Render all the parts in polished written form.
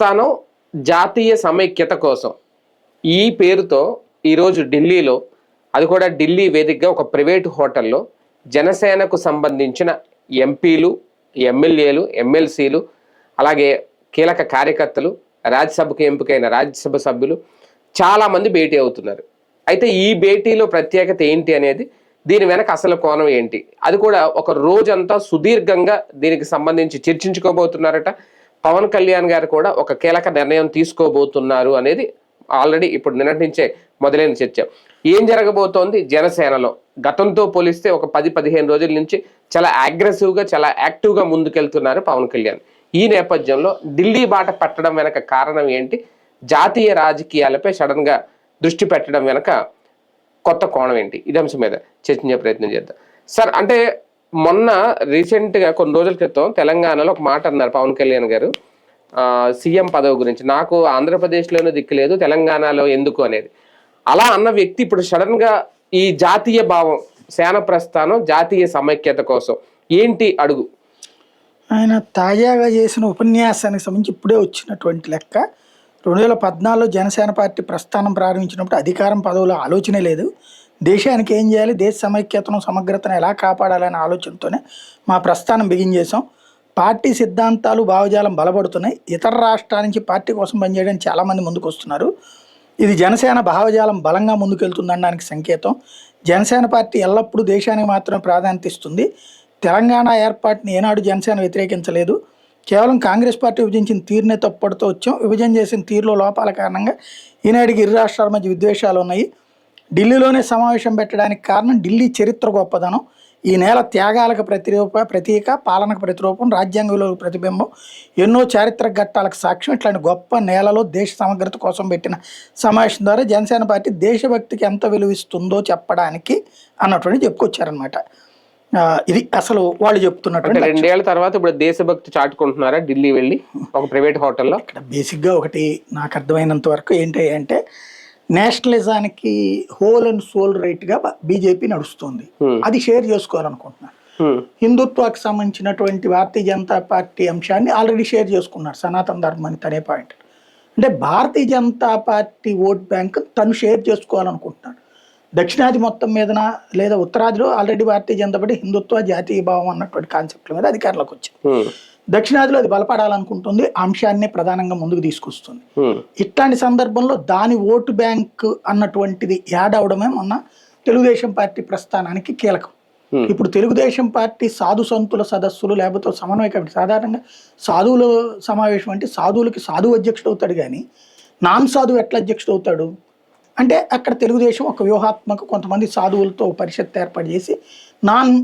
ప్రస్థానం జాతీయ సమైక్యత కోసం ఈ పేరుతో ఈరోజు ఢిల్లీలో, అది కూడా ఢిల్లీ వేదికగా ఒక ప్రైవేటు హోటల్లో జనసేనకు సంబంధించిన ఎంపీలు, ఎమ్మెల్యేలు, ఎమ్మెల్సీలు, అలాగే కీలక కార్యకర్తలు, రాజ్యసభకు ఎంపికైన రాజ్యసభ సభ్యులు చాలామంది భేటీ అవుతున్నారు. అయితే ఈ భేటీలో ప్రత్యేకత ఏంటి అనేది, దీని వెనక అసలు కోణం ఏంటి, అది కూడా ఒక రోజంతా సుదీర్ఘంగా దీనికి సంబంధించి చర్చించుకోబోతున్నారట. పవన్ కళ్యాణ్ గారు కూడా ఒక కీలక నిర్ణయం తీసుకోబోతున్నారు అనేది ఆల్రెడీ ఇప్పుడు నిన్నటి నుంచే మొదలైన చర్చ. ఏం జరగబోతోంది జనసేనలో? గతంతో పోలిస్తే ఒక 10-15 రోజుల నుంచి చాలా అగ్రెసివ్గా, చాలా యాక్టివ్గా ముందుకెళ్తున్నారు పవన్ కళ్యాణ్. ఈ నేపథ్యంలో ఢిల్లీ బాట పట్టడం వెనక కారణం ఏంటి, జాతీయ రాజకీయాలపై సడన్గా దృష్టి పెట్టడం వెనక కొత్త కోణం ఏంటి, ఇది అంశం మీద చర్చించే ప్రయత్నం చేద్దాం. సార్, అంటే మొన్న రీసెంట్గా కొన్ని రోజుల క్రితం తెలంగాణలో ఒక మాట అన్నారు పవన్ కళ్యాణ్ గారు, సీఎం పదవి గురించి. నాకు ఆంధ్రప్రదేశ్లోనూ దిక్కులేదు, తెలంగాణలో ఎందుకు అనేది. అలా అన్న వ్యక్తి ఇప్పుడు సడన్గా ఈ జాతీయ భావం, సేన ప్రస్థానం, జాతీయ సమైక్యత కోసం ఏంటి అడుగు? ఆయన తాజాగా చేసిన ఉపన్యాసానికి సంబంధించి ఇప్పుడే వచ్చినటువంటి లెక్క. 2014లో జనసేన పార్టీ ప్రస్థానం ప్రారంభించినప్పుడు అధికారం పదవుల ఆలోచనే లేదు. దేశానికి ఏం చేయాలి, దేశ సమైక్యతను, సమగ్రతను ఎలా కాపాడాలనే ఆలోచనతోనే మా ప్రస్థానం బిగించేసాం. పార్టీ సిద్ధాంతాలు, భావజాలం బలపడుతున్నాయి. ఇతర రాష్ట్రాల నుంచి పార్టీ కోసం పనిచేయడానికి చాలామంది ముందుకు వస్తున్నారు. ఇది జనసేన భావజాలం బలంగా ముందుకెళ్తుందనడానికి సంకేతం. జనసేన పార్టీ ఎల్లప్పుడూ దేశానికి మాత్రమే ప్రాధాన్యత ఇస్తుంది. తెలంగాణ ఏర్పాటుని ఏనాడు జనసేన వ్యతిరేకించలేదు. కేవలం కాంగ్రెస్ పార్టీ విభజించిన తీరునే తప్పుపడుతూ వచ్చాం. విభజన చేసిన తీరులో లోపాల కారణంగా ఈనాటికి ఇరు రాష్ట్రాల మధ్య విద్వేషాలు ఉన్నాయి. ఢిల్లీలోనే సమావేశం పెట్టడానికి కారణం ఢిల్లీ చరిత్ర గొప్పదనం. ఈ నేల త్యాగాలకు ప్రతీక, పాలనకు ప్రతిరూపం, రాజ్యాంగ విలువలకు ప్రతిబింబం, ఎన్నో చారిత్రక ఘట్టాలకు సాక్ష్యం. ఇట్లాంటి గొప్ప నేలలో దేశ సమగ్రత కోసం పెట్టిన సమావేశం ద్వారా జనసేన పార్టీ దేశభక్తికి ఎంత విలువిస్తుందో చెప్పడానికి అన్నటువంటి చెప్పుకొచ్చారనమాట. ఇది అసలు వాళ్ళు చెప్తున్నటువంటి. 2 ఏళ్ల తర్వాత ఇప్పుడు దేశభక్తి చాటుకుంటున్నారా ఢిల్లీ వెళ్ళి ఒక ప్రైవేట్ హోటల్లో? ఇక్కడ బేసిక్గా ఒకటి నాకు అర్థమైనంత వరకు ఏంటి అంటే, నేషనలిజానికి హోల్ అండ్ సోల్ రైట్గా బీజేపీ నడుస్తుంది. అది షేర్ చేసుకోవాలనుకుంటున్నారు. హిందుత్వానికి సంబంధించినటువంటి భారతీయ జనతా పార్టీ అంశాన్ని ఆల్రెడీ షేర్ చేసుకున్నారు, సనాతన ధర్మాన్ని తనే పాయింట్. అంటే భారతీయ జనతా పార్టీ ఓట్ బ్యాంక్ తను షేర్ చేసుకోవాలనుకుంటున్నాడు. దక్షిణాది మొత్తం మీదన లేదా ఉత్తరాదిలో ఆల్రెడీ భారతీయ జనతా పార్టీ హిందుత్వ, జాతీయ భావం అన్నటువంటి కాన్సెప్ట్ల మీద అధికారంలోకి వచ్చింది. దక్షిణాదిలో అది బలపడాలనుకుంటుంది, అంశాన్ని ప్రధానంగా ముందుకు తీసుకొస్తుంది. ఇట్లాంటి సందర్భంలో దాని ఓటు బ్యాంక్ అన్నటువంటిది యాడ్ అవడమే మొన్న తెలుగుదేశం పార్టీ ప్రస్థానానికి కీలకం. ఇప్పుడు తెలుగుదేశం పార్టీ సాధు సంతుల సదస్సులు లేకపోతే సమన్వయ కమిటీ, సాధారణంగా సాధువుల సమావేశం అంటే సాధువులకి సాధువు అధ్యక్షుడు అవుతాడు, కానీ నాన్ సాధువు ఎట్లా అధ్యక్షుడు అవుతాడు అంటే, అక్కడ తెలుగుదేశం ఒక వ్యూహాత్మక కొంతమంది సాధువులతో పరిషత్ ఏర్పాటు చేసి నాన్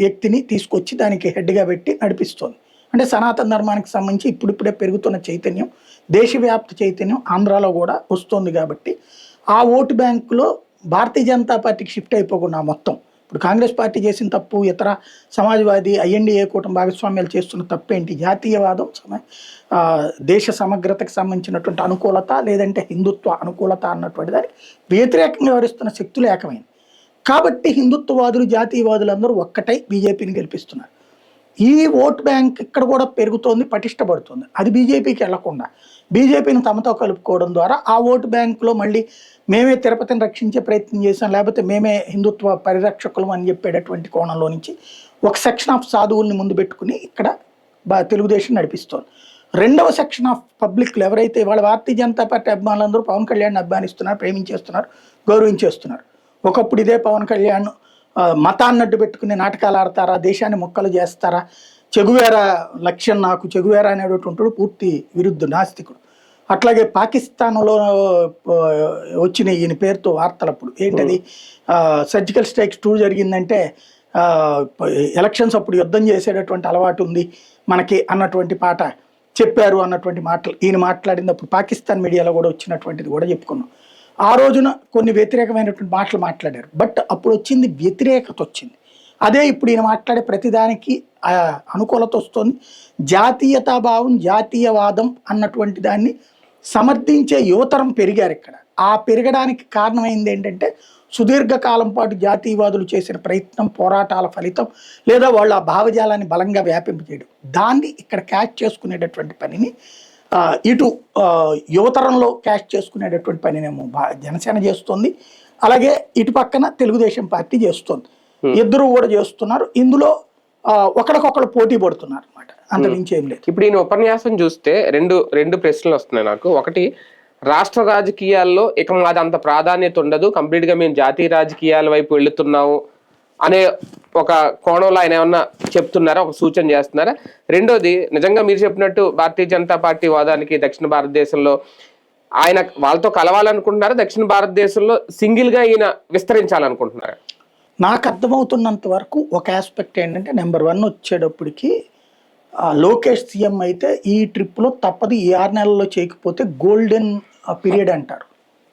వ్యక్తిని తీసుకొచ్చి దానికి హెడ్గా పెట్టి నడిపిస్తోంది. అంటే సనాతన ధర్మానికి సంబంధించి ఇప్పుడిప్పుడే పెరుగుతున్న చైతన్యం, దేశవ్యాప్త చైతన్యం ఆంధ్రాలో కూడా వస్తుంది. కాబట్టి ఆ ఓటు బ్యాంకులో భారతీయ జనతా పార్టీకి షిఫ్ట్ అయిపోకుండా మొత్తం ఇప్పుడు కాంగ్రెస్ పార్టీ చేసిన తప్పు, ఇతర సమాజ్వాదీ, ఐఎన్డీఏ కూటమి భాగస్వామ్యాలు చేస్తున్న తప్పేంటి, జాతీయవాదం, దేశ సమగ్రతకు సంబంధించినటువంటి అనుకూలత లేదంటే హిందుత్వ అనుకూలత అన్నటువంటి దానికి వ్యతిరేకంగా వ్యవహరిస్తున్న శక్తులు ఏకమైంది. కాబట్టి హిందుత్వవాదులు, జాతీయవాదులు అందరూ ఒక్కటై బీజేపీని గెలిపిస్తున్నారు. ఈ ఓట్ బ్యాంక్ ఇక్కడ కూడా పెరుగుతోంది, పటిష్టపడుతుంది. అది బీజేపీకి వెళ్లకుండా బీజేపీని తమతో కలుపుకోవడం ద్వారా ఆ ఓటు బ్యాంకులో మళ్ళీ మేమే తిరుపతిని రక్షించే ప్రయత్నం చేసాం, లేకపోతే మేమే హిందుత్వ పరిరక్షకులు అని చెప్పేటటువంటి కోణంలో నుంచి ఒక సెక్షన్ ఆఫ్ సాధువుల్ని ముందు పెట్టుకుని ఇక్కడ తెలుగుదేశం నడిపిస్తోంది. రెండవ సెక్షన్ ఆఫ్ పబ్లిక్లు ఎవరైతే ఇవాళ భారతీయ జనతా పార్టీ అభిమానులందరూ పవన్ కళ్యాణ్ అభిమానిస్తున్నారు, ప్రేమించేస్తున్నారు, గౌరవించేస్తున్నారు. ఒకప్పుడు ఇదే పవన్ కళ్యాణ్ మతాన్ని అడ్డు పెట్టుకుని నాటకాలు ఆడతారా, దేశాన్ని మొక్కలు చేస్తారా, చెగువేరా లక్ష్యం నాకు, చెగువేరా అనేటటువంటి పూర్తి విరుద్ధ నాస్తికుడు. అట్లాగే పాకిస్తాన్లో వచ్చిన ఈయన పేరుతో వార్తలప్పుడు ఏంటది, సర్జికల్ స్ట్రైక్స్ 2 జరిగిందంటే ఎలక్షన్స్ అప్పుడు యుద్ధం చేసేటటువంటి అలవాటు ఉంది మనకి అన్నటువంటి పాట చెప్పారు అన్నటువంటి మాటలు ఈయన మాట్లాడినప్పుడు పాకిస్తాన్ మీడియాలో కూడా వచ్చినటువంటిది కూడా చెప్పుకున్నాం. ఆ రోజున కొన్ని వ్యతిరేకమైనటువంటి మాటలు మాట్లాడారు, బట్ అప్పుడు వచ్చింది వ్యతిరేకత వచ్చింది. అదే ఇప్పుడు ఈయన మాట్లాడే ప్రతిదానికి అనుకూలత వస్తుంది. జాతీయతాభావం, జాతీయవాదం అన్నటువంటి దాన్ని సమర్థించే యువతరం పెరిగారు ఇక్కడ. ఆ పెరగడానికి కారణమైంది ఏంటంటే, సుదీర్ఘకాలం పాటు జాతీయవాదులు చేసిన ప్రయత్నం, పోరాటాల ఫలితం, లేదా వాళ్ళు ఆ భావజాలాన్ని బలంగా వ్యాపింపజేయడం. దాన్ని ఇక్కడ క్యాచ్ చేసుకునేటటువంటి పనిని ఇటు యువతరంలో క్యాష్ చేసుకునేటటువంటి పనినేమో జనసేన చేస్తుంది, అలాగే ఇటు పక్కన తెలుగుదేశం పార్టీ చేస్తుంది. ఇద్దరు కూడా చేస్తున్నారు. ఇందులో ఒకరికొకరు పోటీ పడుతున్నారు అనమాట, అంతమించి ఏం లేదు. ఇప్పుడు ఈయన ఉపన్యాసం చూస్తే రెండు ప్రశ్నలు వస్తున్నాయి నాకు. ఒకటి, రాష్ట్ర రాజకీయాల్లో ఇక మాది అంత ప్రాధాన్యత ఉండదు, కంప్లీట్ గా మేము జాతీయ రాజకీయాల వైపు వెళుతున్నాము అనే ఒక కోణంలో ఆయన ఏమన్నా చెప్తున్నారా, ఒక సూచన చేస్తున్నారా? రెండోది, నిజంగా మీరు చెప్పినట్టు భారతీయ జనతా పార్టీ వాదానికి దక్షిణ భారతదేశంలో ఆయన వాళ్ళతో కలవాలనుకుంటున్నారా, దక్షిణ భారతదేశంలో సింగిల్ గా ఈయన విస్తరించాలనుకుంటున్నారా? నాకు అర్థమవుతున్నంత వరకు ఒక ఆస్పెక్ట్ ఏంటంటే, నెంబర్ 1 వచ్చేటప్పటికి లోకేష్ సీఎం అయితే ఈ ట్రిప్లో తప్పదు, ఈ 6 నెలల్లో చేయకపోతే గోల్డెన్ పీరియడ్ అంటారు,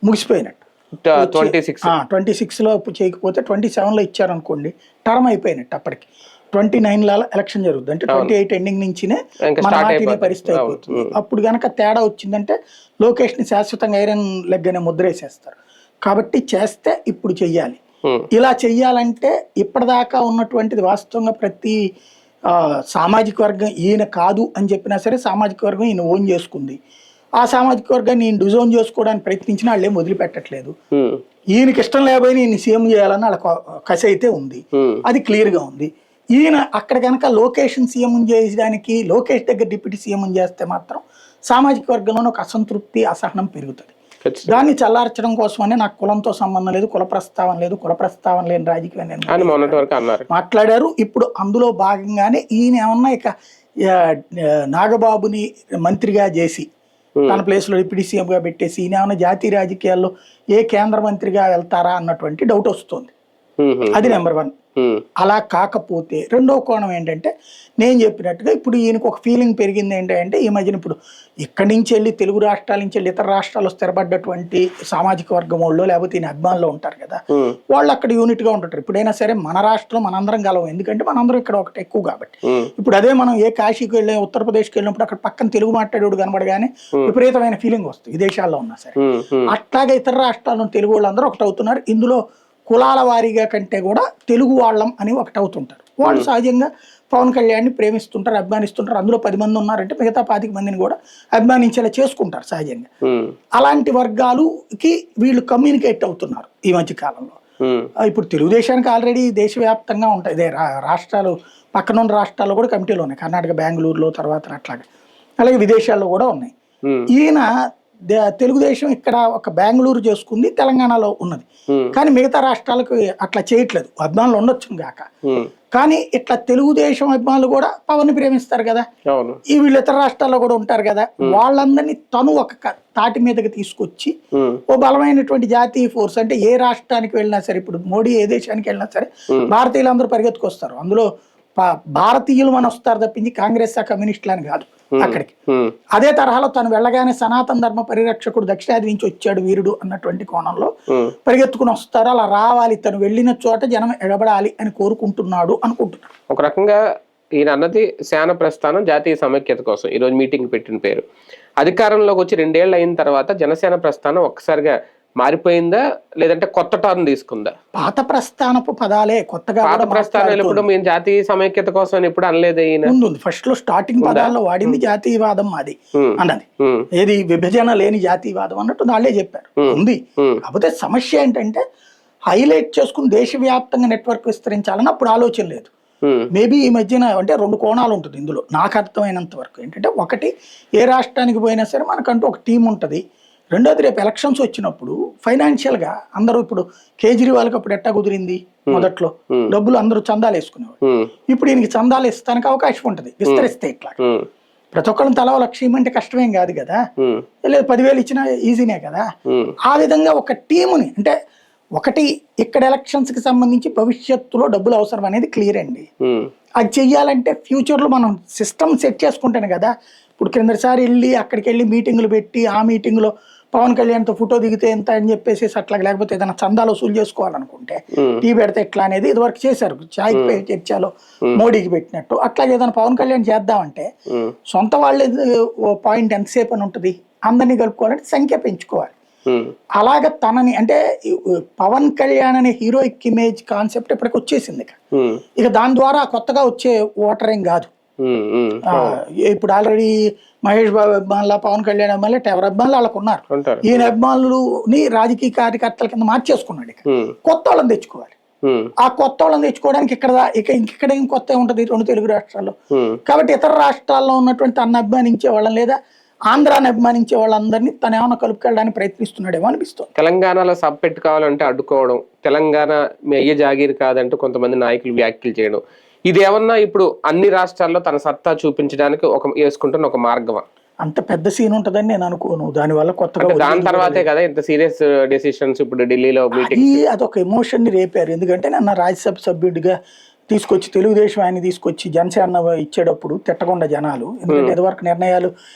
ముగిసిపోయినట్టు. 26లో చేయకపోతే 27లో ఇచ్చారనుకోండి, టర్మ్ అయిపోయినట్టు. అప్పటికి 29 ఎలక్షన్ జరుగుతుంది, అంటే 28 ఎండింగ్ నుంచినే మన మాటినే పరిస్థితి అయిపోతుంది. అప్పుడు గనక తేడా వచ్చిందంటే లోకేష్ని శాశ్వతంగా ఐరన్ లెగ్ అనే ముద్ర వేసేస్తారు. కాబట్టి చేస్తే ఇప్పుడు చెయ్యాలి. ఇలా చెయ్యాలంటే ఇప్పటిదాకా ఉన్నటువంటిది వాస్తవంగా ప్రతి సామాజిక వర్గం ఈయన కాదు అని చెప్పినా సరే సామాజిక వర్గం ఈయన ఓన్ చేసుకుంది. ఆ సామాజిక వర్గాన్ని ఈయన డిజోన్ చేసుకోవడానికి ప్రయత్నించినా వాళ్ళు ఏం వదిలిపెట్టట్లేదు. ఈయనకి ఇష్టం లేకపోయినా ఈయన సీఎం చేయాలని వాళ్ళ కసి అయితే ఉంది, అది క్లియర్ గా ఉంది. ఈయన అక్కడ కనుక లోకేష్ సీఎం చేయడానికి, లోకేష్ దగ్గర డిప్యూటీ సీఎం చేస్తే మాత్రం సామాజిక వర్గంలోనే ఒక అసంతృప్తి, అసహనం పెరుగుతుంది. దాన్ని చల్లార్చడం కోసమని నాకు కులంతో సంబంధం లేదు, కుల ప్రస్తావన లేని రాజకీయం మాట్లాడారు. ఇప్పుడు అందులో భాగంగానే ఈయన ఏమన్నా ఇక నాగబాబుని మంత్రిగా చేసి తన ప్లేస్ లో డిప్యూటీ సీఎం గా పెట్టేసి ఈయన ఏమన్నా జాతీయ రాజకీయాల్లో ఏ కేంద్ర మంత్రిగా వెళ్తారా అన్నటువంటి డౌట్ వస్తుంది. అది నెంబర్ 1. అలా కాకపోతే రెండో కోణం ఏంటంటే, నేను చెప్పినట్టుగా ఇప్పుడు ఈయనకు ఒక ఫీలింగ్ పెరిగింది ఏంటంటే, ఈ మధ్యన ఇప్పుడు ఇక్కడి నుంచి వెళ్ళి తెలుగు రాష్ట్రాల నుంచి వెళ్ళి ఇతర రాష్ట్రాల్లో స్థిరపడ్డటువంటి సామాజిక వర్గం వాళ్ళు లేకపోతే ఈయన అభిమానులు ఉంటారు కదా, వాళ్ళు అక్కడ యూనిట్ గా ఉంటారు. ఇప్పుడైనా సరే మన రాష్ట్రంలో మనందరం కలవం, ఎందుకంటే మనందరం ఇక్కడ ఒకటి ఎక్కువ కాబట్టి. ఇప్పుడు అదే మనం ఏ కాశీకి వెళ్ళి ఉత్తరప్రదేశ్కి వెళ్ళినప్పుడు అక్కడ పక్కన తెలుగు మాట్లాడేవాడు కనబడగానే విపరీతమైన ఫీలింగ్ వస్తుంది, విదేశాల్లో ఉన్నా సరే. అట్లాగే ఇతర రాష్ట్రాల్లో తెలుగు వాళ్ళందరూ ఒకటి అవుతున్నారు. ఇందులో కులాల వారీగా కంటే కూడా తెలుగు వాళ్ళం అని ఒకటి అవుతుంటారు. వాళ్ళు సహజంగా పవన్ కళ్యాణ్ని ప్రేమిస్తుంటారు, అభిమానిస్తుంటారు. అందులో 10 మంది ఉన్నారంటే మిగతా 25 మందిని కూడా అభిమానించేలా చేసుకుంటారు సహజంగా. అలాంటి వర్గాలుకి వీళ్ళు కమ్యూనికేట్ అవుతున్నారు ఈ మధ్య కాలంలో. ఇప్పుడు తెలుగుదేశానికి ఆల్రెడీ దేశవ్యాప్తంగా ఉంటాయి, ఇదే రాష్ట్రాలు పక్కన ఉన్న రాష్ట్రాల్లో కూడా కమిటీలు ఉన్నాయి, కర్ణాటక, బెంగళూరులో, తర్వాత అట్లాగే అలాగే విదేశాల్లో కూడా ఉన్నాయి. ఈయన తెలుగుదేశం ఇక్కడ ఒక బెంగళూరు చేసుకుంది, తెలంగాణలో ఉన్నది, కానీ మిగతా రాష్ట్రాలకు అట్లా చేయట్లేదు. అభిమానులు ఉండొచ్చు కాక, కానీ ఇట్లా తెలుగుదేశం అభిమానులు కూడా పవన్ ని ప్రేమిస్తారు కదా, ఈ వీళ్ళు ఇతర రాష్ట్రాల్లో కూడా ఉంటారు కదా, వాళ్ళందరినీ తను ఒక తాటి మీదకి తీసుకొచ్చి ఓ బలమైనటువంటి జాతీయ ఫోర్స్, అంటే ఏ రాష్ట్రానికి వెళ్ళినా సరే, ఇప్పుడు మోడీ ఏ దేశానికి వెళ్ళినా సరే భారతీయులందరూ పరిగెత్తుకొస్తారు. అందులో భారతీయులు మన వస్తారు తప్పించి కాంగ్రెస్ కమ్యూనిస్టులు అని కాదు అక్కడికి. అదే తరహాలో తను వెళ్ళగానే సనాతన ధర్మ పరిరక్షకుడు దక్షిణాది నుంచి వచ్చాడు వీరుడు అన్నటువంటి కోణంలో పరిగెత్తుకుని వస్తారు. అలా రావాలి, తను వెళ్ళిన చోట జనం ఎగబడాలి అని కోరుకుంటున్నాడు అనుకుంటున్నాడు. ఒక రకంగా ఈయన అన్నది శాన ప్రస్థానం జాతీయ సమైక్యత కోసం ఈరోజు మీటింగ్ పెట్టిన పేరు. అధికారంలోకి వచ్చి 2 ఏళ్ళు అయిన తర్వాత జనసేన ప్రస్థానం ఒక్కసారిగా మారిపోయిందా, లేదంటే కొత్త టర్న్ తీసుకుందా? పాత ప్రస్థానపు పదాలే కొత్తగా. పాత ప్రస్థానాలు ఎప్పుడు మేము జాతీయ సమైక్యత కోసం ఎప్పుడు అనలేదు. ముందు ఫస్ట్ లో స్టార్టింగ్ పదాల్లో వాడింది జాతీయవాదం అది అన్నది, ఏది విభజన లేని జాతీయవాదం అన్నట్టు వాళ్ళే చెప్పారు ఉంది. కాకపోతే సమస్య ఏంటంటే హైలైట్ చేసుకుని దేశవ్యాప్తంగా నెట్వర్క్ విస్తరించాలని అప్పుడు ఆలోచన లేదు. మేబీ ఈ మధ్యన అంటే 2 కోణాలు ఉంటుంది ఇందులో నాకు అర్థమైనంత వరకు. ఏంటంటే ఒకటి, ఏ రాష్ట్రానికి పోయినా సరే మనకంటూ ఒక టీం ఉంటుంది. రెండోది, రేపు ఎలక్షన్స్ వచ్చినప్పుడు ఫైనాన్షియల్ గా అందరూ, ఇప్పుడు కేజ్రీవాల్కి అప్పుడు ఎట్టా కుదిరింది, మొదట్లో డబ్బులు అందరూ చందాలు వేసుకునేవారు. ఇప్పుడు ఈయనకి చందాలు ఇస్తానికి అవకాశం ఉంటుంది విస్తరిస్తే. ఇట్లా ప్రతి ఒక్కరిని తలా 1,00,000 ఇవ్వమంటే కష్టమేం కాదు కదా, లేదు 10,000 ఇచ్చినా ఈజీనే కదా. ఆ విధంగా ఒక టీముని, అంటే ఒకటి ఇక్కడ ఎలక్షన్స్ కి సంబంధించి భవిష్యత్తులో డబ్బులు అవసరం అనేది క్లియర్ అండి. అది చెయ్యాలంటే ఫ్యూచర్ లో మనం సిస్టమ్ సెట్ చేసుకుంటాను కదా. ఇప్పుడు కిందసారి వెళ్ళి అక్కడికి వెళ్ళి మీటింగులు పెట్టి ఆ మీటింగ్ లో పవన్ కళ్యాణ్తో ఫోటో దిగితే ఎంత అని చెప్పేసి అట్లా, లేకపోతే ఏదైనా చందాలు వసూలు చేసుకోవాలనుకుంటే టీ పెడితే ఎట్లా అనేది ఇదివరకు చేశారు, చాయ్ చర్చలో మోడీకి పెట్టినట్టు. అట్లాగే ఏదైనా పవన్ కళ్యాణ్ చేద్దామంటే సొంత వాళ్ళే పాయింట్ ఎంతసేపు అని ఉంటుంది, అందరినీ కలుపుకోవాలంటే సంఖ్య పెంచుకోవాలి. అలాగ తనని, అంటే పవన్ కళ్యాణ్ అనే హీరోయిక్ ఇమేజ్ కాన్సెప్ట్ ఇప్పటికి వచ్చేసింది. ఇక దాని ద్వారా కొత్తగా వచ్చే ఓటర్ ఏం కాదు, ఇప్పుడు ఆల్రెడీ మహేష్ బాబు అభిమానుల, పవన్ కళ్యాణ్ అభిమానులు, ఎవరి అభిమానులు వాళ్ళకు ఉన్నారు. ఉంటారు. ఈయన అభిమానులని రాజకీయ కార్యకర్తల కింద మార్చేసుకున్నాడు. ఇక కొత్త వాళ్ళని తెచ్చుకోవాలి. ఆ కొత్త వాళ్ళని తెచ్చుకోవడానికి ఇక్కడ ఏం కొత్త ఉంటది 2 తెలుగు రాష్ట్రాల్లో. కాబట్టి ఇతర రాష్ట్రాల్లో ఉన్నటువంటి తన అభిమానించే వాళ్ళని లేదా ఆంధ్రాని అభిమానించే వాళ్ళందరినీ తను ఏమైనా కలుపుకెళ్ళడానికి ప్రయత్నిస్తున్నాడేమో అనిపిస్తుంది. తెలంగాణలో సబ్ పెట్టుకోవాలంటే అడ్డుకోవడం, తెలంగాణ మీ అయ్యే జాగీరు కాదంటూ కొంతమంది నాయకులు వ్యాఖ్యలు చేయడం, ఇది ఏమన్నా ఇప్పుడు అన్ని రాష్ట్రాల్లో తన సత్తా చూపించడానికి వేసుకుంటున్న ఒక మార్గమా? అంత పెద్ద సీన్ ఉంటదని నేను అనుకోను. దానివల్ల కొత్తగా దాని తర్వాతే కదా ఇంత సీరియస్ డెసిషన్స్ ఇప్పుడు ఢిల్లీలో మీటింగ్. అదొక ఎమోషన్ ని రేపారు. ఎందుకంటే నన్ను రాజ్యసభ సభ్యుడిగా తీసుకొచ్చి తెలుగుదేశం ఆయన తీసుకొచ్చి జనసేన ఇచ్చేటప్పుడు తిట్టకుండా జనాలు, ఎందుకంటే ఇదివరకు నిర్ణయాలు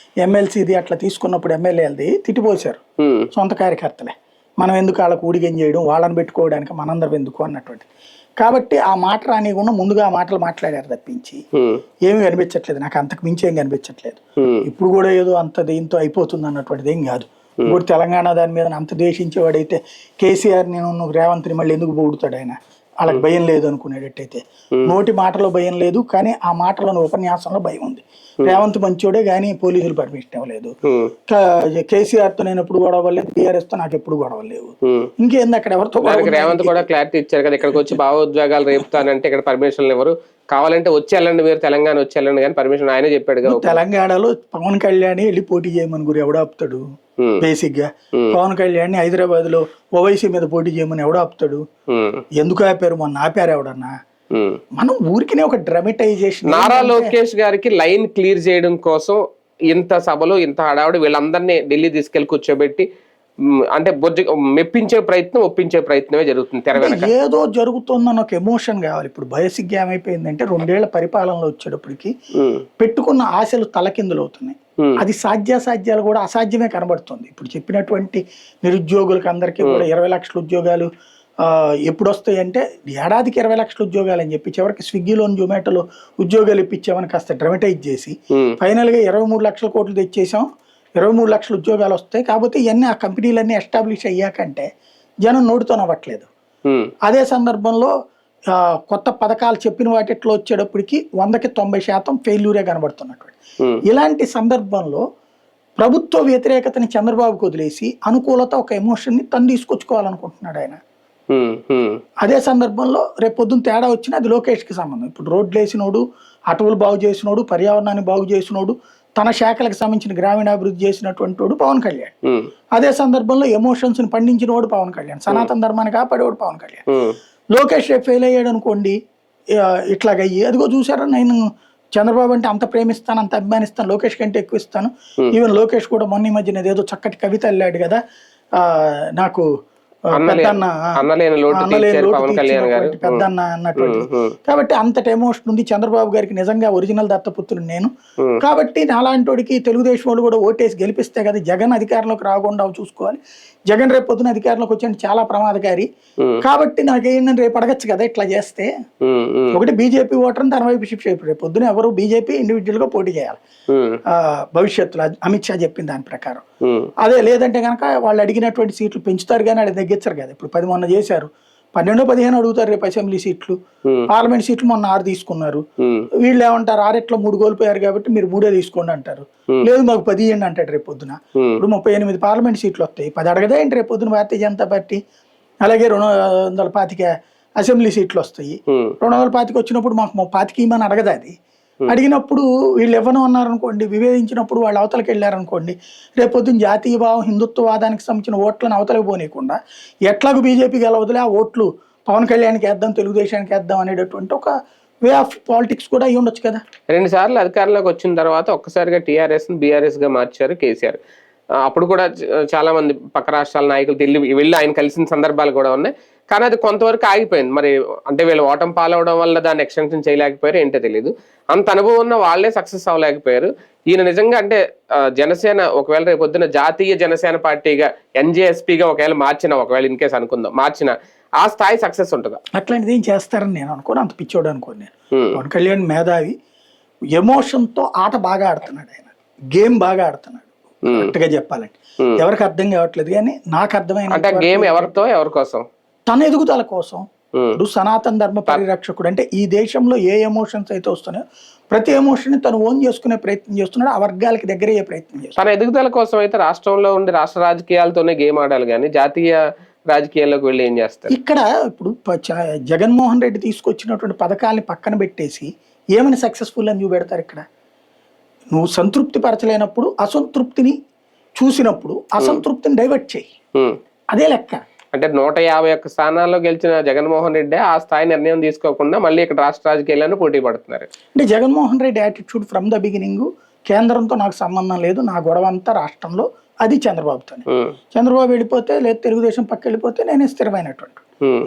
ఎమ్మెల్సీది అట్లా తీసుకున్నప్పుడు ఎమ్మెల్యేలది తిట్టిపోసారు సొంత కార్యకర్తలే. మనం ఎందుకు వాళ్ళకు ఊడిగం చేయడం, వాళ్ళని పెట్టుకోవడానికి మనందరం ఎందుకు అన్నటువంటి. కాబట్టి ఆ మాట రానివ్వకుండా ముందుగా ఆ మాటలు మాట్లాడారు తప్పించి ఏమీ కనిపించట్లేదు. నాకు అంతకు మించి ఏం కనిపించట్లేదు. ఇప్పుడు కూడా ఏదో అంత దీంతో అయిపోతుంది అన్నటువంటిది ఏం కాదు. ఇప్పుడు తెలంగాణ దాని మీద అంత ద్వేషించేవాడైతే కేసీఆర్ నేను రేవంత్ని మళ్ళీ ఎందుకు పొగుడుతాడు? ఆయన వాళ్ళకి భయం లేదు అనుకునేటట్టయితే. నోటి మాటలో భయం లేదు, కానీ ఆ మాటలోని ఉపన్యాసంలో భయం ఉంది. రేవంత్ మంచోడే కానీ పోలీసులు పర్మిషన్ ఇవ్వలేదు. కేసీఆర్ తో నేను ఎప్పుడు గొడవ లేదు, టీఆర్ఎస్ తో నాకు ఎప్పుడు గొడవ లేవు. ఇంకేంది అక్కడ ఎవరితో? రేవంత్ కూడా క్లారిటీ ఇచ్చారు కదా, ఇక్కడికి వచ్చి భావోద్వేగాలు రేపుతానంటే ఇక్కడ పర్మిషన్లు ఎవరు, కావాలంటే వచ్చి వెళ్ళండి, మీరు తెలంగాణ వచ్చి వెళ్ళండి, కానీ పర్మిషన్ ఆయనే చెప్పాడు కదా. తెలంగాణలో పవన్ కళ్యాణ్ వెళ్ళి పోటీ చేయమని గురి ఎవడ ఆపుతాడు? బేసిక్ గా పవన్ కళ్యాణ్ హైదరాబాద్ లో ఓవైసీ మీద పోటీ చేయమని ఎవడ ఆపుతాడు? ఎందుకు ఆపారు? మొన్న ఆపారు ఎవడన్నా? మనం ఊరికినే ఒక డ్రామటైజేషన్. నారా లోకేష్ గారికి లైన్ క్లియర్ చేయడం కోసం ఇంత సభలు, ఇంత హడావుడి, వీళ్ళందరినీ ఢిల్లీ తీసుకెళ్లి కూర్చోబెట్టి అంటే మెప్పించే ప్రయత్నం, ఒప్పించే ప్రయత్నమే జరుగుతుంది తెర వెనక. ఏదో జరుగుతుందని ఒక ఎమోషన్ కావాలి. ఇప్పుడు బయోసిక్ ఏమైపోయిందంటే 2 ఏళ్ల పరిపాలనలో వచ్చేటప్పటికి పెట్టుకున్న ఆశలు తలకిందులు అవుతున్నాయి. అది సాధ్యాసాధ్యాలు కూడా అసాధ్యమే కనబడుతుంది. ఇప్పుడు చెప్పినటువంటి నిరుద్యోగులకు అందరికీ కూడా 20 లక్షల ఉద్యోగాలు ఎప్పుడు వస్తాయి అంటే ఏడాదికి 20 లక్షల ఉద్యోగాలు అని చెప్పి చివరికి స్విగ్గీలో, జొమాటోలో ఉద్యోగాలు ఇప్పించామని కాస్త డ్రామటైజ్ చేసి ఫైనల్ గా 23 లక్షల కోట్లు తెచ్చేసాం, 23 లక్షల ఉద్యోగాలు వస్తాయి. కాకపోతే ఇవన్నీ ఆ కంపెనీలన్నీ ఎస్టాబ్లిష్ అయ్యాకంటే జనం నోటితో నవ్వట్లేదు. అదే సందర్భంలో కొత్త పథకాలు చెప్పిన వాటిట్లో వచ్చేటప్పటికి 100కి 90% ఫెయిల్యూరే కనబడుతున్నటువంటి ఇలాంటి సందర్భంలో ప్రభుత్వ వ్యతిరేకతని చంద్రబాబుకు వదిలేసి అనుకూలత ఒక ఎమోషన్ ని తను తీసుకొచ్చుకోవాలనుకుంటున్నాడు ఆయన. అదే సందర్భంలో రేపు పొద్దున్న తేడా వచ్చినా అది లోకేష్ కి సంబంధం. ఇప్పుడు రోడ్లు వేసినోడు, అటవులు బాగు చేసినోడు, పర్యావరణాన్ని బాగు చేసినోడు, తన శాఖలకు సంబంధించిన గ్రామీణాభివృద్ధి చేసినటువంటి వాడు పవన్ కళ్యాణ్. అదే సందర్భంలో ఎమోషన్స్ ని పండించిన వాడు పవన్ కళ్యాణ్, సనాతన ధర్మాన్ని కాపాడేవాడు పవన్ కళ్యాణ్. లోకేష్ రేపు ఫెయిల్ అయ్యాడు అనుకోండి, ఇట్లాగయ్యి అదిగో చూసారా నేను చంద్రబాబు అంటే అంత ప్రేమిస్తాను, అంత అభిమానిస్తాను, లోకేష్ కంటే ఎక్కువ ఇస్తాను. ఈవెన్ లోకేష్ కూడా మొన్న మధ్యన ఏదో చక్కటి కవిత అల్లాడు కదా, నాకు పెద్దన్న అన్నటువంటి. కాబట్టి అంతటి ఎమోషన్ ఉంది చంద్రబాబు గారికి. నిజంగా ఒరిజినల్ దత్తపుత్రుడు నేను. కాబట్టి అలాంటి వాడికి తెలుగుదేశం వాళ్ళు కూడా ఓటేసి గెలిపిస్తే కదా జగన్ అధికారంలోకి రాకుండా చూసుకోవాలి. జగన్ రేపు పొద్దున అధికారంలోకి వచ్చి చాలా ప్రమాదకారి. కాబట్టి నాకేంటని రేపు అడగచ్చు కదా ఇట్లా చేస్తే. ఒకటి బీజేపీ ఓటర్ని తన వైపు షిఫ్ట్ అయిపోయి రేపు పొద్దున ఎవరు బీజేపీ ఇండివిజువల్ గా పోటీ చేయాలి భవిష్యత్తులో, అమిత్ షా చెప్పిన దాని ప్రకారం. అదే లేదంటే కనుక వాళ్ళు అడిగినటువంటి సీట్లు పెంచుతారు కానీ వాళ్ళు తగ్గించరు కదా. ఇప్పుడు 10 మొన్న చేశారు, 12-15 అడుగుతారు రేపు అసెంబ్లీ సీట్లు. పార్లమెంట్ సీట్లు మొన్న 6 తీసుకున్నారు. వీళ్ళు ఏమంటారు 6 3 కోల్పోయారు కాబట్టి మీరు 3 తీసుకోండి అంటారు. లేదు మాకు 10 ఇవ్వండి అంటాడు రేపు పొద్దున. ఇప్పుడు 38 పార్లమెంట్ సీట్లు వస్తాయి, 10 అడగదా ఏంటి రేపు పొద్దున భారతీయ జనతా పార్టీ? అలాగే 225 అసెంబ్లీ సీట్లు వస్తాయి. 225 వచ్చినప్పుడు మాకు 25 ఇవ్వమని అడగదా? అది అడిగినప్పుడు వీళ్ళు ఇవ్వను అన్నారనుకోండి, వివేదించినప్పుడు వాళ్ళు అవతలకి వెళ్ళారనుకోండి, రేపొద్దున జాతీయ భావం హిందుత్వవాదానికి సంబంధించిన ఓట్లను అవతలకు పోనీయకుండా ఎట్లాగూ బీజేపీకి వదిలే ఆ ఓట్లు పవన్ కళ్యాణ్కి వేద్దాం, తెలుగుదేశానికి వేద్దాం అనేటటువంటి ఒక వే ఆఫ్ పాలిటిక్స్ కూడా అయ్యి ఉండొచ్చు కదా. 2 సార్లు అధికారంలోకి వచ్చిన తర్వాత ఒక్కసారిగా టీఆర్ఎస్ బీఆర్ఎస్ గా మార్చారు కేసీఆర్. అప్పుడు కూడా చాలా మంది పక్క రాష్ట్రాల నాయకులు వెళ్ళి ఆయన కలిసిన సందర్భాలు కూడా ఉన్నాయి. కానీ అది కొంతవరకు ఆగిపోయింది. మరి అంటే వీళ్ళు ఓటమి పాలవడం వల్ల దాన్ని ఎక్స్టెన్షన్ చేయలేకపోయారు ఏంటో తెలియదు. అంత అనుభవం ఉన్న వాళ్ళే సక్సెస్ అవ్వలేకపోయారు. ఈయన నిజంగా అంటే జనసేన ఒకవేళ రేపు పొద్దున జాతీయ జనసేన పార్టీగా ఎన్జేఎస్పీగా ఒకవేళ ఇన్ కేసు అనుకుందాం మార్చిన ఆ స్థాయి సక్సెస్ ఉంటుందా? అట్లాంటిది ఏం చేస్తారని నేను అనుకోను, అంత పిచ్చోడు అనుకోను నేను. పవన్ కళ్యాణ్ మేధావి, ఎమోషన్ తో ఆట బాగా ఆడుతున్నాడు, ఆయన గేమ్ బాగా ఆడుతున్నాడు. కరెక్ట్ గా చెప్పాలంటే ఎవరికి అర్థం కావట్లేదు కానీ నాకు అర్థమైన గేమ్ ఎవరితో ఎవరి కోసం, తన ఎదుగుదల కోసం, ఇప్పుడు సనాతన ధర్మ పరిరక్షకుడు అంటే ఈ దేశంలో ఏ ఎమోషన్స్ అయితే వస్తున్నాయో ప్రతి ఎమోషన్ ని తను ఓన్ చేసుకునే ప్రయత్నం చేస్తున్నాడు, ఆ వర్గాలకి దగ్గర అయ్యే ప్రయత్నం చేస్తున్నాడు. తన ఎదుగుదల కోసం అయితే రాష్ట్రంలో ఉండి రాష్ట్ర రాజకీయాలతోనే గేమ్ ఆడాలి కానీ జాతీయ రాజకీయాల్లోకి వెళ్ళి ఏం చేస్తారు? ఇక్కడ ఇప్పుడు జగన్మోహన్ రెడ్డి తీసుకొచ్చినటువంటి పథకాలని పక్కన పెట్టేసి ఏమైనా సక్సెస్ఫుల్ అని చూపెడతారు. ఇక్కడ నువ్వు సంతృప్తి పరచలేనప్పుడు అసంతృప్తిని చూసినప్పుడు అసంతృప్తిని డైవర్ట్ చేయి, అదే లెక్క. అంటే 151 స్థానాల్లో గెలిచిన జగన్మోహన్ రెడ్డి ఆ స్థాయి నిర్ణయం తీసుకోకుండా మళ్ళీ ఇక్కడ రాష్ట్ర రాజకీయాలను పోటీ పడుతున్నారు. అంటే Jaganmohan Reddy attitude from the beginning కేంద్రంతో నాకు సంబంధం లేదు, నా గొడవ అంతా రాష్ట్రంలో, అది చంద్రబాబుతోనే. చంద్రబాబు వెళ్ళిపోతే లేదా తెలుగుదేశం పక్క వెళ్ళిపోతే నేనే స్థిరమైనటువంటి,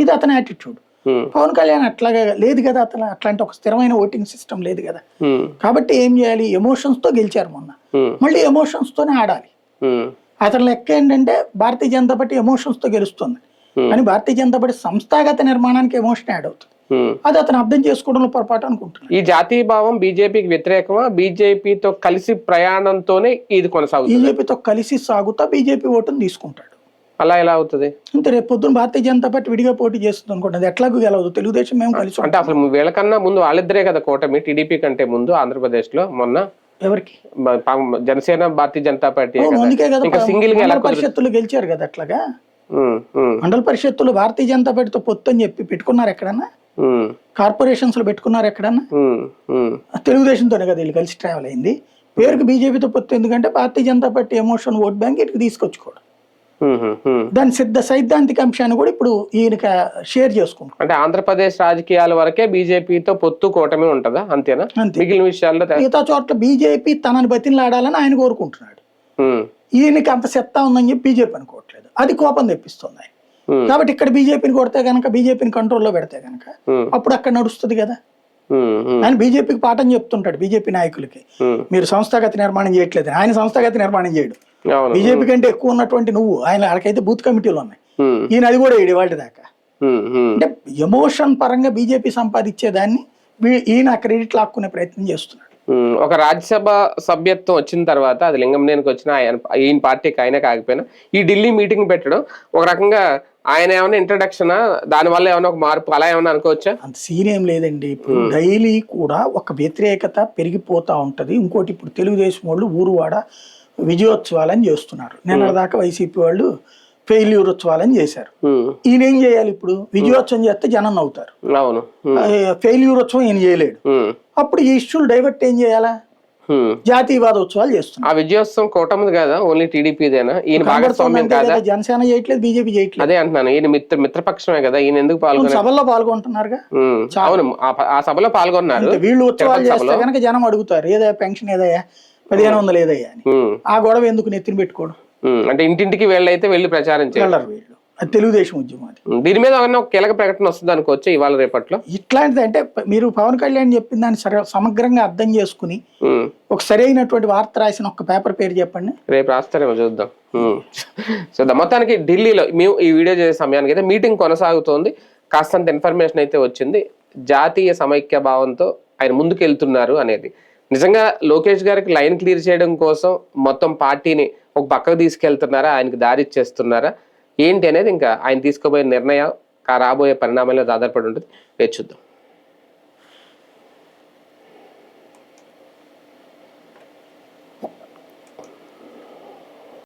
ఇది అతని యాటిట్యూడ్. పవన్ కళ్యాణ్ అట్లాగా లేదు కదా, అతను అట్లాంటి ఒక స్థిరమైన ఓటింగ్ సిస్టమ్ లేదు కదా. కాబట్టి ఏం చేయాలి, ఎమోషన్స్ తో గెలిచారు మొన్న, మళ్ళీ ఎమోషన్స్ తోనే ఆడాలి. అతని లెక్క ఏంటంటే భారతీయ జనతా పార్టీ ఎమోషన్స్ తో గెలుస్తుంది, కానీ భారతీయ జనతా పార్టీ సంస్థాగత నిర్మాణానికి ఎమోషన్ యాడ్ అవుతుంది. అది అతను అర్థం చేసుకోవడంలో పొరపాటు అనుకుంటున్నాను. ఈ జాతీయ భావం బీజేపీకి వ్యతిరేకమా, బీజేపీతో కలిసి ప్రయాణంతోనే ఇది కొనసాగుతుంది? బీజేపీతో కలిసి సాగుతా బీజేపీ ఓటును తీసుకుంటాడు. అలా ఎలా అవుతుంది అంటే రేపు పొద్దున్న భారతీయ జనతా పార్టీ విడిగా పోటీ చేస్తుంది అనుకోండి, అది ఎట్లాగూ గెలవదు. తెలుగుదేశం మేము కలిసి అంటే అసలు వీళ్ళకన్నా ముందు వాళ్ళిద్దరే కదా కూటమి, టీడీపీ కంటే ముందు ఆంధ్రప్రదేశ్ లో మొన్న ఎవరికి జనసేన భారతీయ జనతా పార్టీ అందుకే కదా సింగిల్ గా మండల పరిషత్తులు గెలిచారు కదా. అట్లాగా మండల పరిషత్తులు భారతీయ జనతా పార్టీతో పొత్తు అని చెప్పి పెట్టుకున్నారు ఎక్కడన్నా, కార్పొరేషన్స్ లో పెట్టుకున్నారు ఎక్కడన్నా, తెలుగుదేశంతోనే కదా వీళ్ళు కలిసి ట్రావెల్ అయింది. పేరుకి బీజేపీతో పొత్తు ఎందుకంటే Bharatiya Janata Party emotion vote bank ఇటుకు తీసుకొచ్చుకోవడం, దాని సైద్ధాంతిక అంశాన్ని కూడా ఇప్పుడు ఈయనక షేర్ చేసుకుంటాం. అంటే ఆంధ్రప్రదేశ్ రాజకీయాల వరకే బీజేపీతో పొత్తు కూటమి ఉంటదా, అంతేనా? మిగిలిన విషయాల్లో మిగతా చోట్ల బీజేపీ తనని బతిలాడాలని ఆయన కోరుకుంటున్నాడు, ఈయనకి అంత చెత్తా ఉందని చెప్పి బీజేపీ అనుకోవట్లేదు, అది కోపం తెప్పిస్తుంది ఆయన. కాబట్టి ఇక్కడ బీజేపీని కొడితే కనుక, బీజేపీని కంట్రోల్లో పెడితే కనుక అప్పుడు అక్కడ నడుస్తుంది కదా. ఆయన బీజేపీకి పాఠం చెప్తుంటాడు బీజేపీ నాయకులకి, మీరు సంస్థాగత నిర్మాణం చేయట్లేదు, ఆయన సంస్థాగత నిర్మాణం చేయడు. బీజేపీ కంటే ఎక్కువ ఉన్నటువంటి నువ్వు, ఆయన వాళ్ళకైతే బూత్ కమిటీలు ఉన్నాయి, ఈయన అది కూడా వేడి వాటి దాకా. అంటే ఎమోషన్ పరంగా బీజేపీ సంపాదించేదాన్ని ఈయన క్రెడిట్ లాక్కునే ప్రయత్నం చేస్తున్నాడు. ఒక రాజ్యసభ సభ్యత్వం వచ్చిన తర్వాత అది లింగంనేనికి వచ్చిన ఈయన పార్టీకి అయినా కాకపోయినా ఈ ఢిల్లీ మీటింగ్ పెట్టడం ఒక రకంగా ఆయన ఏమైనా ఇంట్రడక్షన్, దాని వల్ల ఏమైనా ఒక మార్పు అలా ఏమైనా అనుకోవచ్చా? అంత సీన్ ఏం లేదండి. ఇప్పుడు డైలీ కూడా ఒక వ్యతిరేకత పెరిగిపోతా ఉంటది. ఇంకోటి ఇప్పుడు తెలుగుదేశం వాళ్ళు ఊరువాడ విజయోత్సవాలని చేస్తున్నారు, నిన్నటిదాకా వైసీపీ వాళ్ళు ఫెయిల్యూర్ ఉత్సవాలని చేశారు. ఈయన ఏం చేయాలి ఇప్పుడు? విజయోత్సవం చేస్తే జనం అవుతారు, ఫెయిల్యూర్ ఉత్సవం ఈయన చేయలేడు. అప్పుడు ఈ ఇష్యూలు డైవర్ట్ ఏం చేయాలా, జాతీయవాద ఉత్సవాలు చేస్తున్నారు. ఆ విజయోత్సవం కూటమిది కదా, ఓన్లీ టీడీపీదేనా? ఈయన భాగస్వామ్యం కాదా? జనసేన చేయట్లేదు, బీజేపీ చేయట్లేదు. అదే అంటున్నాను, ఈయన మిత్రపక్షమే కదా, ఈయన ఎందుకు సభల్లో పాల్గొంటున్నారుగా? అవును, ఆ సభలో పాల్గొన్నారు. వీళ్ళు ఉత్సవాలు చేస్తే కనుక జనం అడుగుతారు, ఏదయ్యా పెన్షన్ ఏదయ్యా, 1500 ఏదయ్యా అని. ఆ గొడవ ఎందుకు నెత్తిని పెట్టుకోవడం? అంటే ఇంటింటికి వెళ్ళైతే వెళ్ళి ప్రచారం చేయాలి. అది తెలుగుదేశం ఉద్యమం. అది దీని మీద ఒక కీలక ప్రకటన వస్తుంది అనుకోవచ్చు ఇవాళ రేపట్లో. ఇట్లాంటిది అంటే మీరు పవన్ కళ్యాణ్ చెప్పిన దాన్ని సమగ్రంగా అర్థం చేసుకుని ఒక సరైనటువంటి వార్త రాసిన ఒక పేపర్ పేరు చెప్పండి, రేపు రాస్తారేమో చూద్దాం. చూద్దాం. మొత్తానికి ఢిల్లీలో మేము ఈ వీడియో చేసే సమయానికి అయితే మీటింగ్ కొనసాగుతోంది, కాస్తంత ఇన్ఫర్మేషన్ అయితే వచ్చింది. జాతీయ సమైక్య భావంతో ఆయన ముందుకు వెళ్తున్నారు అనేది. నిజంగా లోకేష్ గారికి లైన్ క్లియర్ చేయడం కోసం మొత్తం పార్టీని ఒక పక్కకు తీసుకెళ్తున్నారా, ఆయనకి దారి ఇచ్చేస్తున్నారా ఏంటి అనేది ఇంకా ఆయన తీసుకోబోయే నిర్ణయం రాబోయే పరిణామాల్లో ఆధారపడి ఉంటుంది. వేచి చూద్దాం.